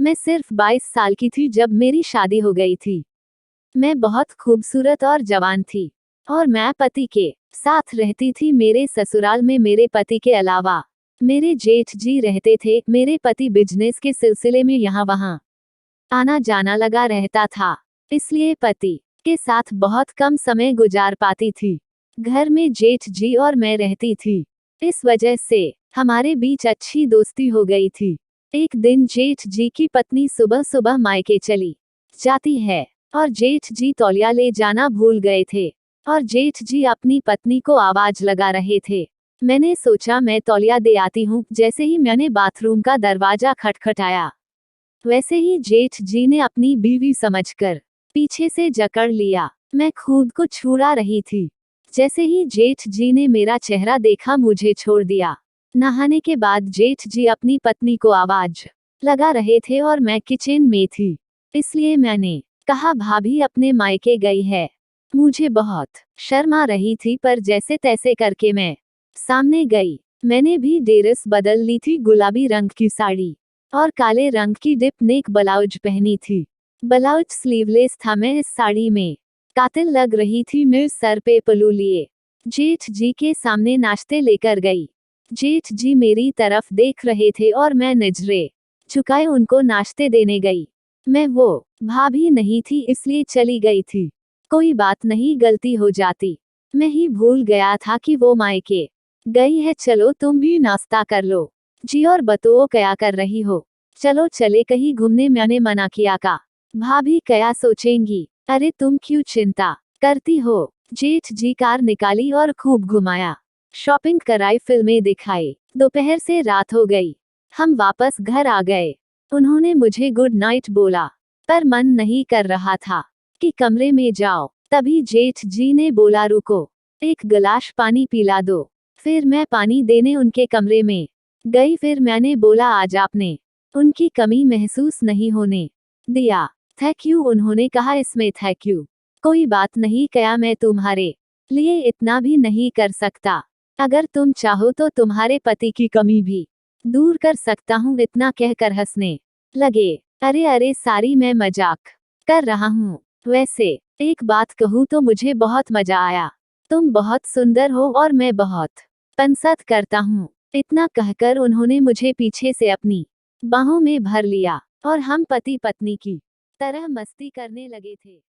मैं सिर्फ 22 साल की थी जब मेरी शादी हो गई थी। मैं बहुत खूबसूरत और जवान थी और मैं पति के साथ रहती थी। मेरे ससुराल में मेरे पति के अलावा मेरे जेठ जी रहते थे। मेरे पति बिजनेस के सिलसिले में यहाँ वहाँ आना जाना लगा रहता था, इसलिए पति के साथ बहुत कम समय गुजार पाती थी। घर में जेठ जी और मैं रहती थी, इस वजह से हमारे बीच अच्छी दोस्ती हो गई थी। एक दिन जेठ जी की पत्नी सुबह सुबह मायके चली जाती है और जेठ जी तौलिया ले जाना भूल गए थे और जेठ जी अपनी पत्नी को आवाज लगा रहे थे। मैंने सोचा मैं तौलिया दे आती हूँ। जैसे ही मैंने बाथरूम का दरवाजा खटखटाया, वैसे ही जेठ जी ने अपनी बीवी समझकर पीछे से जकड़ लिया। मैं खुद को छुड़ा रही थी। जैसे ही जेठ जी ने मेरा चेहरा देखा, मुझे छोड़ दिया। नहाने के बाद जेठ जी अपनी पत्नी को आवाज लगा रहे थे और मैं किचन में थी, इसलिए मैंने कहा भाभी अपने मायके गई है। मुझे बहुत शर्म आ रही थी, पर जैसे तैसे करके मैं सामने गई। मैंने भी ड्रेस बदल ली थी, गुलाबी रंग की साड़ी और काले रंग की डिप नेक ब्लाउज पहनी थी। ब्लाउज स्लीवलेस था। मैं इस साड़ी में कातिल लग रही थी। मैं सर पे पल्लू लिए जेठ जी के सामने नाश्ते लेकर गई। जेठ जी मेरी तरफ देख रहे थे और मैं नजरे झुकाए उनको नाश्ते देने गई। मैं वो भाभी नहीं थी, इसलिए चली गई थी। कोई बात नहीं, गलती हो जाती। मैं ही भूल गया था कि वो मायके गई है। चलो तुम भी नाश्ता कर लो जी और बताओ क्या कर रही हो। चलो चले कहीं घूमने, मैंने मना किया। का भाभी क्या सोचेंगी। अरे तुम क्यों चिंता करती हो। जेठ जी कार निकाली और खूब घुमाया, शॉपिंग कराई, फिल्में दिखाई। दोपहर से रात हो गई, हम वापस घर आ गए। उन्होंने मुझे गुड नाइट बोला, पर मन नहीं कर रहा था कि कमरे में जाओ। तभी जेठ जी ने बोला रुको, एक गिलास पानी पिला दो। फिर मैं पानी देने उनके कमरे में गई। फिर मैंने बोला आज आपने उनकी कमी महसूस नहीं होने दिया। Thank you. उन्होंने कहा इसमें थैंक यू कोई बात नहीं, क्या मैं तुम्हारे लिए इतना भी नहीं कर सकता। अगर तुम चाहो तो तुम्हारे पति की कमी भी दूर कर सकता हूँ। इतना कहकर हंसने लगे। अरे अरे सारी, मैं मजाक कर रहा हूँ। वैसे एक बात कहूँ तो मुझे बहुत मजा आया। तुम बहुत सुंदर हो और मैं बहुत पसंद करता हूँ। इतना कहकर उन्होंने मुझे पीछे से अपनी बाहों में भर लिया और हम पति पत्नी की तरह मस्ती करने लगे थे।